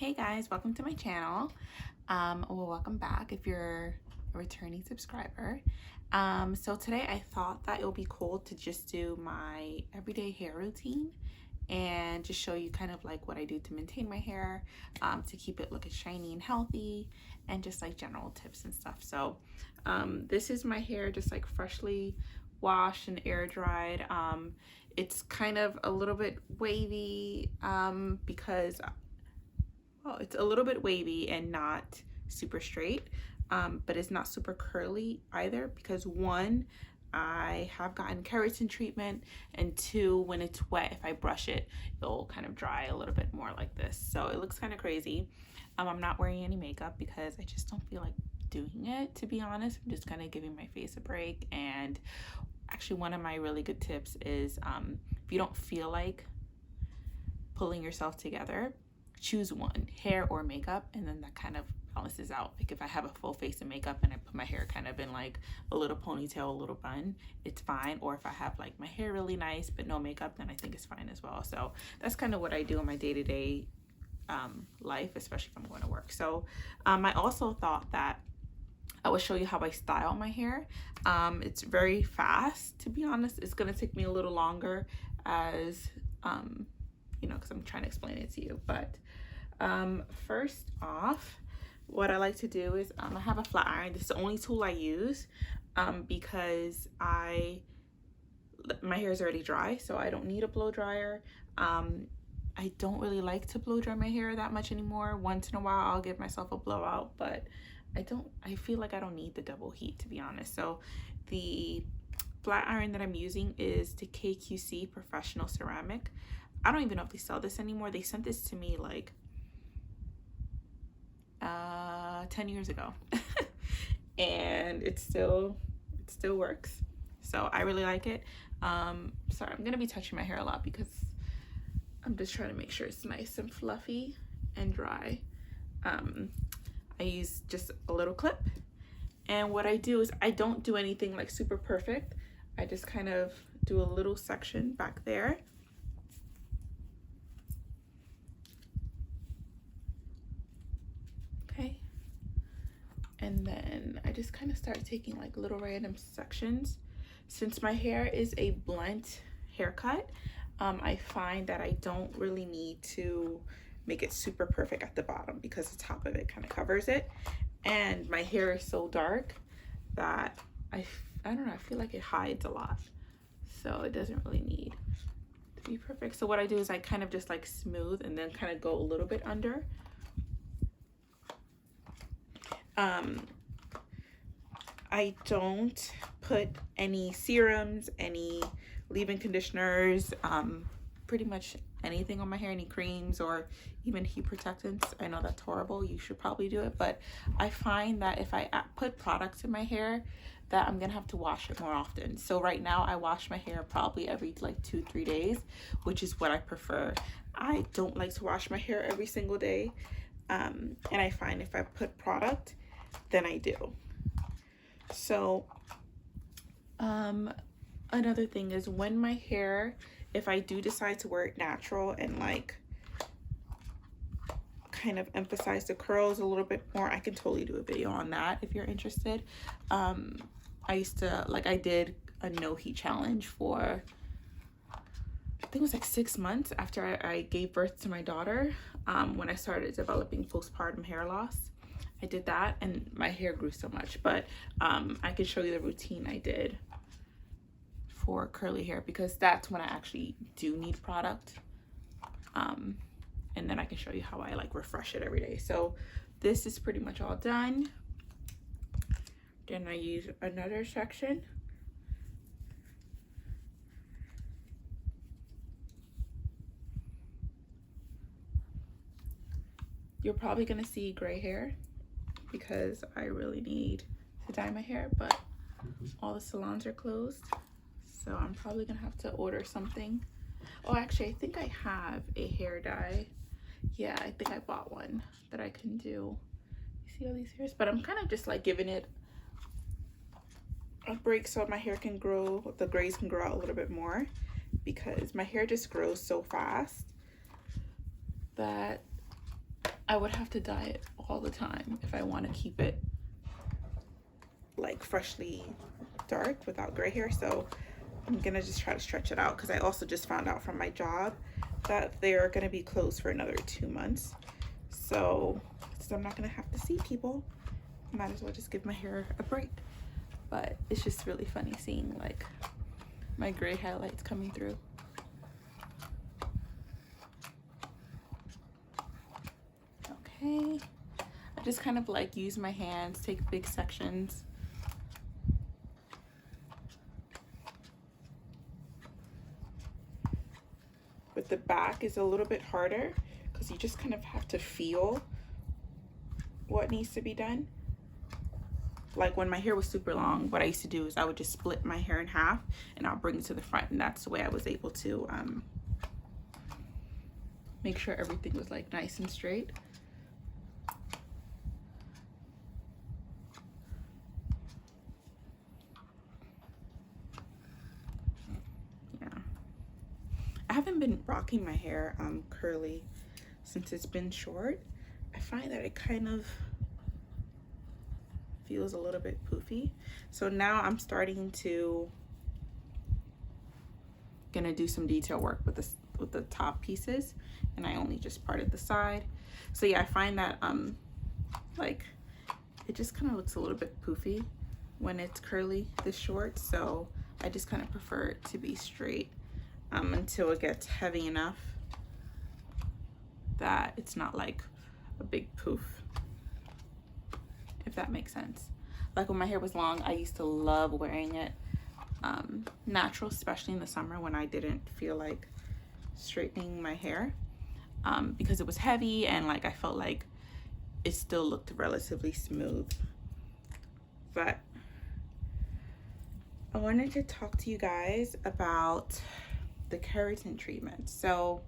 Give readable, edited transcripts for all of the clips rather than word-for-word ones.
Hey guys, welcome to my channel. Well, welcome back if you're a returning subscriber. So today I thought that it would be cool to just do my everyday hair routine and just show you kind of like what I do to maintain my hair, to keep it looking shiny and healthy, and just like general tips and stuff. So this is my hair just like freshly washed and air dried. It's kind of a little bit wavy because well, it's a little bit wavy and not super straight, but it's not super curly either because one, I have gotten keratin treatment, and two, when it's wet, if I brush it, it'll kind of dry a little bit more like this. So it looks kind of crazy. I'm not wearing any makeup because I just don't feel like doing it, to be honest. I'm just kind of giving my face a break. And actually, one of my really good tips is if you don't feel like pulling yourself together, choose one, hair or makeup, and then that kind of balances out. Like if I have a full face of makeup and I put my hair kind of in like a little ponytail, a little bun, it's fine. Or if I have like my hair really nice but no makeup, then I think it's fine as well. So that's kind of what I do in my day-to-day life, especially if I'm going to work. So I also thought that I will show you how I style my hair. It's very fast, to be honest. It's gonna take me a little longer as you know, because I'm trying to explain it to you. But first off, what I like to do is I have a flat iron. This is the only tool I use because my hair is already dry, so I don't need a blow dryer. I don't really like to blow dry my hair that much anymore. Once in a while I'll give myself a blowout, but I feel like I don't need the double heat, to be honest. So the flat iron that I'm using is the KQC Professional Ceramic. I don't even know if they sell this anymore. They sent this to me like 10 years ago and it still works. So I really like it. Sorry, I'm gonna be touching my hair a lot because I'm just trying to make sure it's nice and fluffy and dry. I use just a little clip, and what I do is I don't do anything like super perfect. I just kind of do a little section back there. Okay. And then I just kind of start taking like little random sections. Since my hair is a blunt haircut, I find that I don't really need to make it super perfect at the bottom because the top of it kind of covers it. And my hair is so dark that I don't know, I feel like it hides a lot. So it doesn't really need to be perfect. So what I do is I kind of just like smooth and then kind of go a little bit under. I don't put any serums, any leave-in conditioners, pretty much anything on my hair, any creams or even heat protectants. I know that's horrible, you should probably do it, but I find that if I put products in my hair that I'm gonna have to wash it more often. So right now I wash my hair probably every like 2-3 days, which is what I prefer. I don't like to wash my hair every single day, and I find if I put product, then I do. So another thing is when my hair, if I do decide to wear it natural and like kind of emphasize the curls a little bit more, I can totally do a video on that if you're interested. I used to, like, I did a no heat challenge for, I think it was like 6 months after I gave birth to my daughter, when I started developing postpartum hair loss. I did that and my hair grew so much. But I can show you the routine I did for curly hair because that's when I actually do need product. And then I can show you how I like refresh it every day. So this is pretty much all done. Then I use another section. You're probably gonna see gray hair because I really need to dye my hair, but all the salons are closed. So I'm probably gonna have to order something. Oh, actually, I think I have a hair dye. Yeah, I think I bought one that I can do. You see all these hairs? But I'm kind of just like giving it a break so my hair can grow, the grays can grow out a little bit more because my hair just grows so fast that I would have to dye it all the time if I want to keep it like freshly dark without gray hair. So I'm gonna just try to stretch it out, because I also just found out from my job that they're gonna be closed for another 2 months. So I'm not gonna have to see people. Might as well just give my hair a break. But it's just really funny seeing like my gray highlights coming through. Okay, I just kind of like use my hands, take big sections. With the back is a little bit harder because you just kind of have to feel what needs to be done. Like when my hair was super long, what I used to do is I would just split my hair in half and I'll bring it to the front, and that's the way I was able to make sure everything was like nice and straight. Yeah, I haven't been rocking my hair curly since it's been short. I find that it kind of feels a little bit poofy. So now I'm starting to gonna do some detail work with the top pieces, and I only just parted the side. So yeah, I find that like it just kind of looks a little bit poofy when it's curly this short. So I just kind of prefer it to be straight until it gets heavy enough that it's not like a big poof, if that makes sense. Like when my hair was long, I used to love wearing it natural, especially in the summer when I didn't feel like straightening my hair, because it was heavy and like I felt like it still looked relatively smooth. But I wanted to talk to you guys about the keratin treatment. So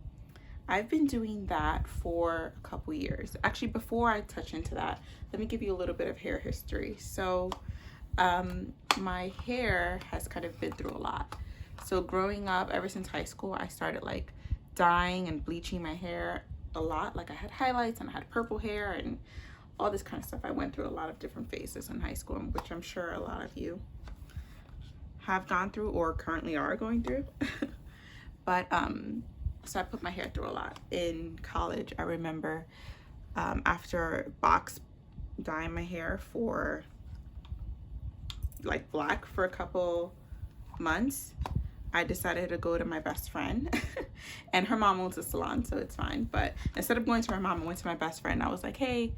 I've been doing that for a couple years. Actually, before I touch into that, let me give you a little bit of hair history. So my hair has kind of been through a lot. So growing up, ever since high school, I started like dyeing and bleaching my hair a lot. Like I had highlights and I had purple hair and all this kind of stuff. I went through a lot of different phases in high school, which I'm sure a lot of you have gone through or currently are going through. But so I put my hair through a lot. In college, I remember after box dyeing my hair for like black for a couple months, I decided to go to my best friend and her mom owns a salon, so it's fine. But instead of going to her mom, I went to my best friend. I was like, hey,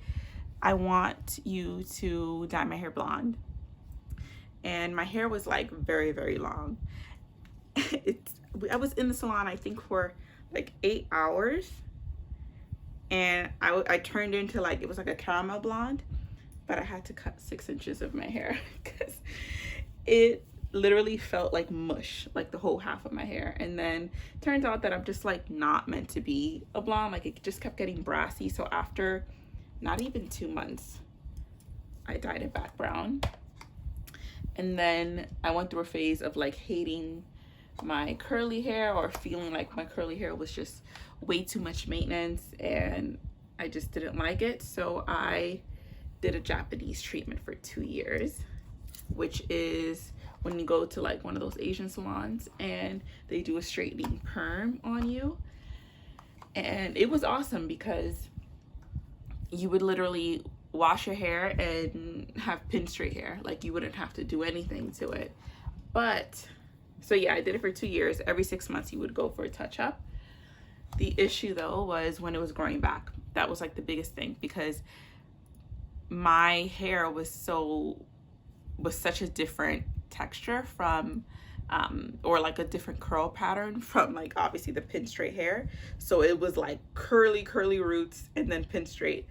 I want you to dye my hair blonde. And my hair was like very, very long. I was in the salon, I think, for like 8 hours, and I turned into like, it was like a caramel blonde, but I had to cut 6 inches of my hair because it literally felt like mush, like the whole half of my hair. And then turns out that I'm just like not meant to be a blonde. Like it just kept getting brassy. So after not even 2 months, I dyed it back brown. And then I went through a phase of like hating my curly hair, or feeling like my curly hair was just way too much maintenance and I just didn't like it. So I did a Japanese treatment for 2 years, which is when you go to like one of those Asian salons and they do a straightening perm on you. And it was awesome because you would literally wash your hair and have pin straight hair. Like you wouldn't have to do anything to it. But so yeah, I did it for 2 years. Every 6 months you would go for a touch up. The issue though was when it was growing back. That was like the biggest thing, because my hair was such a different texture from or like a different curl pattern from like obviously the pin straight hair. So it was like curly roots and then pin straight.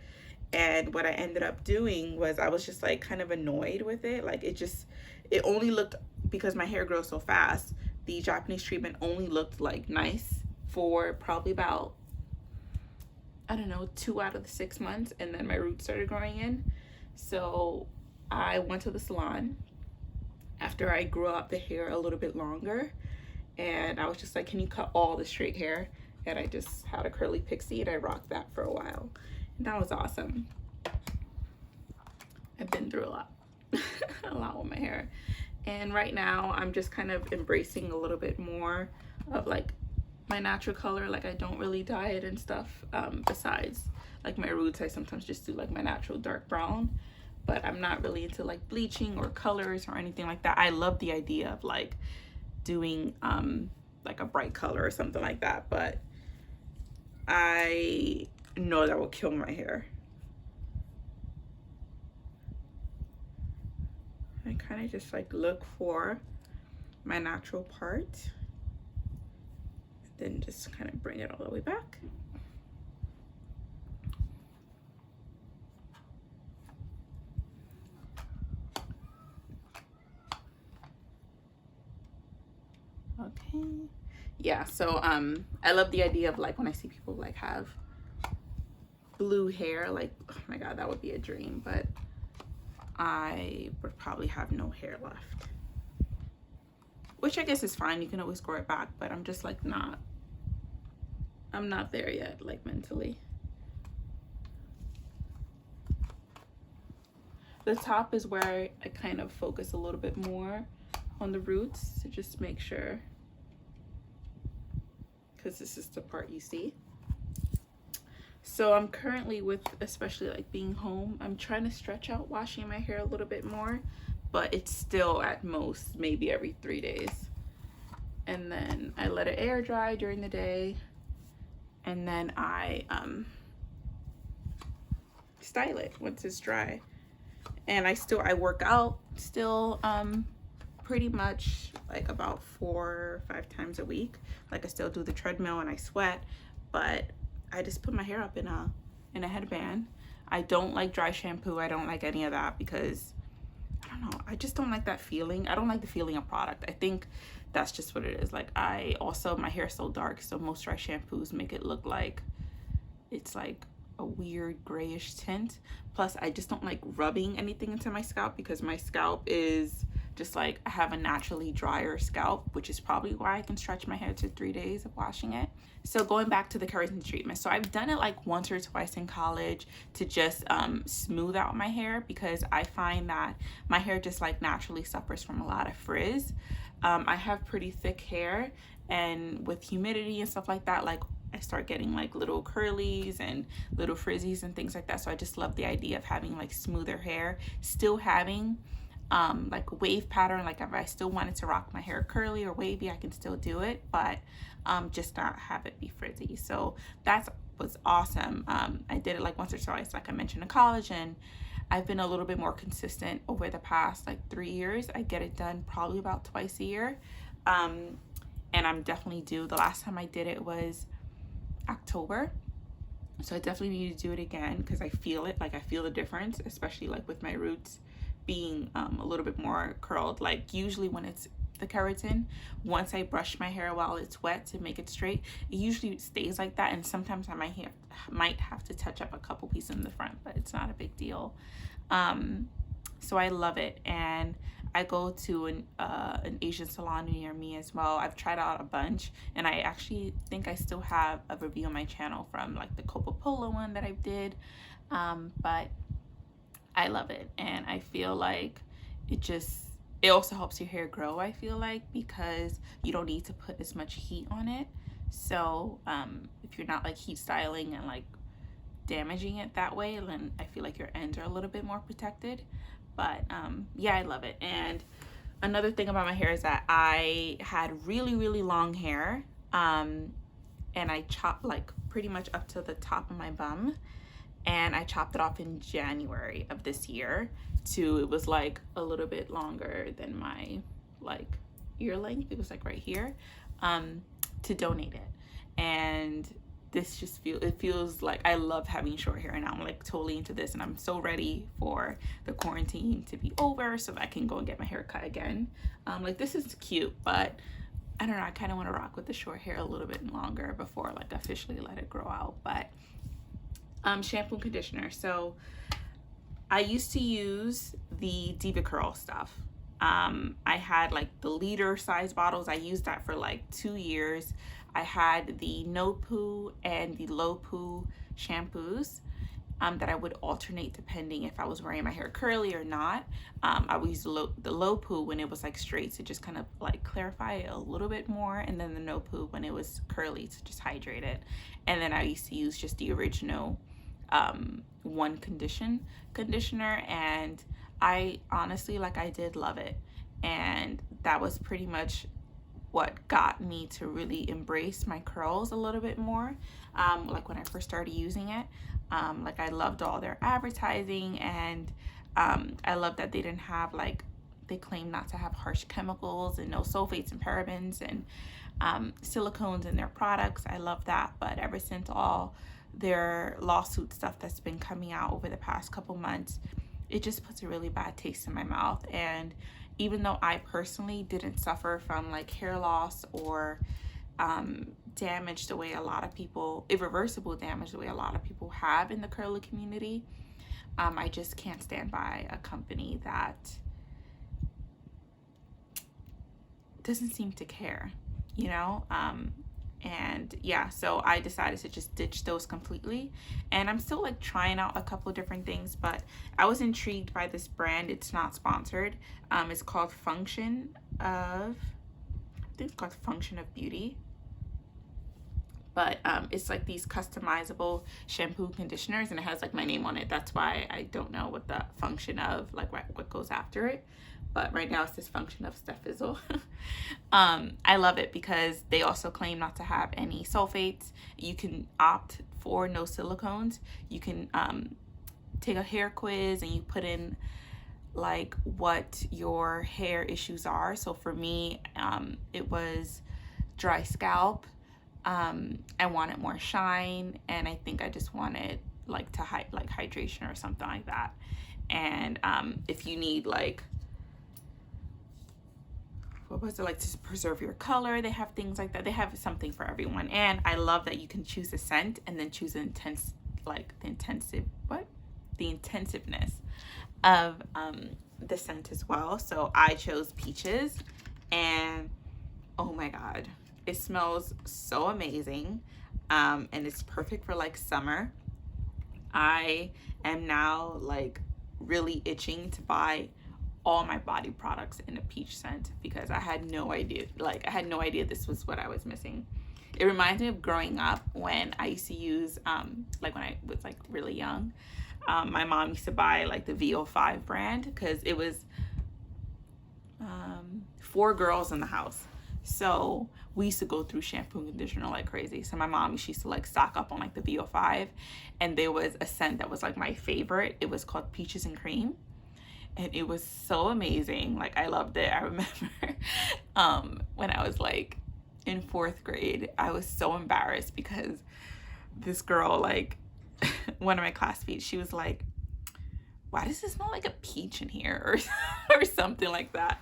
And what I ended up doing was I was just like kind of annoyed with it. Like it only looked, because my hair grows so fast, the Japanese treatment only looked like nice for probably about, I don't know, 2 out of the 6 months, and then my roots started growing in. So I went to the salon after I grew out the hair a little bit longer, and I was just like, can you cut all the straight hair? And I just had a curly pixie and I rocked that for a while. That was awesome. I've been through a lot. A lot with my hair. And right now I'm just kind of embracing a little bit more of like my natural color. Like I don't really dye it and stuff. Besides like my roots, I sometimes just do like my natural dark brown, but I'm not really into like bleaching or colors or anything like that. I love the idea of like doing like a bright color or something like that, but I know that will kill my hair. I kind of just like look for my natural part, then just kind of bring it all the way back. Okay. Yeah, so I love the idea of like when I see people like have blue hair, like oh my god, that would be a dream, but I would probably have no hair left, which I guess is fine. You can always grow it back, but I'm just like I'm not there yet, like mentally. The top is where I kind of focus a little bit more on the roots to just make sure, because this is the part you see. So I'm currently with, especially like being home, I'm trying to stretch out washing my hair a little bit more, but it's still at most maybe every 3 days. And then I let it air dry during the day, and then I style it once it's dry. And I work out still pretty much like about 4 or 5 times a week. Like I still do the treadmill and I sweat, but I just put my hair up in a headband. I don't like dry shampoo. I don't like any of that because I don't know, I just don't like that feeling. I don't like the feeling of product. I think that's just what it is. Like my hair is so dark, so most dry shampoos make it look like it's like a weird grayish tint. Plus I just don't like rubbing anything into my scalp because my scalp is just like, I have a naturally drier scalp, which is probably why I can stretch my hair to 3 days of washing it. So going back to the keratin treatment, so I've done it like once or twice in college to just smooth out my hair, because I find that my hair just like naturally suffers from a lot of frizz. I have pretty thick hair, and with humidity and stuff like that, like I start getting like little curlies and little frizzies and things like that. So I just love the idea of having like smoother hair, still having like a wave pattern. Like if I still wanted to rock my hair curly or wavy, I can still do it, but just not have it be frizzy. So that was awesome. I did it like once or twice, like I mentioned, in college, and I've been a little bit more consistent over the past like 3 years. I get it done probably about twice a year, and I'm definitely due. The last time I did it was October, so I definitely need to do it again because I feel it. Like I feel the difference, especially like with my roots being a little bit more curled. Like usually when it's the keratin, once I brush my hair while it's wet to make it straight, it usually stays like that, and sometimes I might have to touch up a couple pieces in the front, but it's not a big deal. So I love it, and I go to an Asian salon near me as well. I've tried out a bunch, and I actually think I still have a review on my channel from like the Coca-Cola one that I did, but I love it, and I feel like it also helps your hair grow, I feel like, because you don't need to put as much heat on it. So if you're not like heat styling and like damaging it that way, then I feel like your ends are a little bit more protected. But yeah, I love it. And another thing about my hair is that I had really long hair, and I chopped like pretty much up to the top of my bum, and I chopped it off in January of this year it was like a little bit longer than my like ear length. It was like right here, to donate it. And this just feels like I love having short hair, and I'm like totally into this, and I'm so ready for the quarantine to be over so that I can go and get my hair cut again. Like this is cute, but I don't know, I kind of want to rock with the short hair a little bit longer before like officially let it grow out. But shampoo and conditioner. So I used to use the Devacurl stuff. I had like the liter size bottles. I used that for like 2 years. I had the no poo and the low poo shampoos, that I would alternate depending if I was wearing my hair curly or not. I would use the low poo when it was like straight to just kind of like clarify it a little bit more, and then the no poo when it was curly to just hydrate it. And then I used to use just the original one conditioner, and I honestly, like, I did love it. And that was pretty much what got me to really embrace my curls a little bit more. Like when I first started using it, like I loved all their advertising, and I loved that they didn't have, like, they claim not to have harsh chemicals and no sulfates and parabens and silicones in their products. I love that. But ever since all their lawsuit stuff that's been coming out over the past couple months, it just puts a really bad taste in my mouth. And even though I personally didn't suffer from like hair loss or damage the way a lot of people, irreversible damage the way a lot of people have in the curly community, I just can't stand by a company that doesn't seem to care, you know? And yeah, so I decided to just ditch those completely. And I'm still like trying out a couple different things, but I was intrigued by this brand. It's not sponsored. It's called Function of, I think it's called Function of Beauty. But it's like these customizable shampoo conditioners, and it has like my name on it. That's why I don't know what the function of, like what goes after it. But right now it's this Function of Steph Fizzle. I love it because they also claim not to have any sulfates. You can opt for no silicones. You can take a hair quiz and you put in like what your hair issues are. So for me, it was dry scalp. I wanted more shine, and I think I just wanted like like hydration or something like that. And if you need like, what was it, like to preserve your color, they have things like that. They have something for everyone. And I love that you can choose a scent and then choose the intensiveness of the scent as well. So I chose peaches, and oh my god, it smells so amazing. And it's perfect for like summer. I am now like really itching to buy all my body products in a peach scent because I had no idea, this was what I was missing. It reminds me of growing up when I used to use, like when I was like really young, my mom used to buy like the VO5 brand because it was 4 girls in the house. So we used to go through shampoo and conditioner like crazy. So my mom, she used to like stock up on like the VO5, and there was a scent that was like my favorite. It was called Peaches and Cream, and it was so amazing. Like I loved it. I remember when I was like in 4th grade, I was so embarrassed because this girl, like one of my classmates, she was like, why does it smell like a peach in here, or something like that.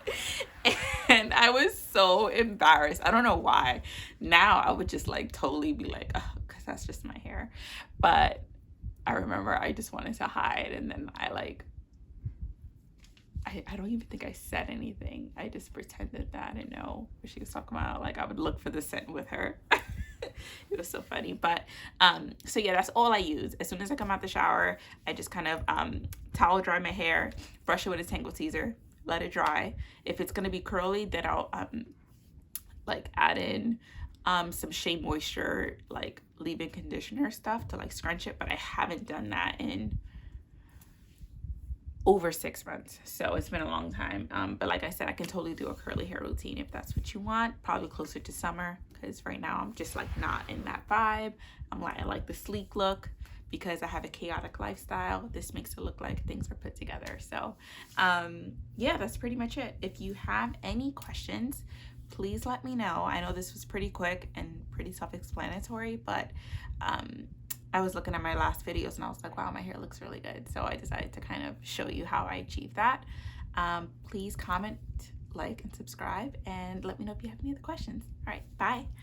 And I was so embarrassed. I don't know why. Now I would just like totally be like, oh, because that's just my hair. But I remember I just wanted to hide, and then I don't even think I said anything. I just pretended that I didn't know what she was talking about. Like I would look for the scent with her. It was so funny. But so yeah, that's all I use. As soon as I come out the shower, I just kind of towel dry my hair, brush it with a Tangle Teezer, let it dry. If it's gonna be curly, then I'll like add in some Shea Moisture like leave-in conditioner stuff to like scrunch it, but I haven't done that in over 6 months, so it's been a long time. But like I said, I can totally do a curly hair routine if that's what you want, probably closer to summer, because right now I'm just like not in that vibe. I like the sleek look because I have a chaotic lifestyle. This makes it look like things are put together. So yeah, that's pretty much it. If you have any questions, please let me know. I know this was pretty quick and pretty self-explanatory, but I was looking at my last videos and I was like, wow, my hair looks really good. So I decided to kind of show you how I achieved that. Please comment, like, and subscribe, and let me know if you have any other questions. All right, bye.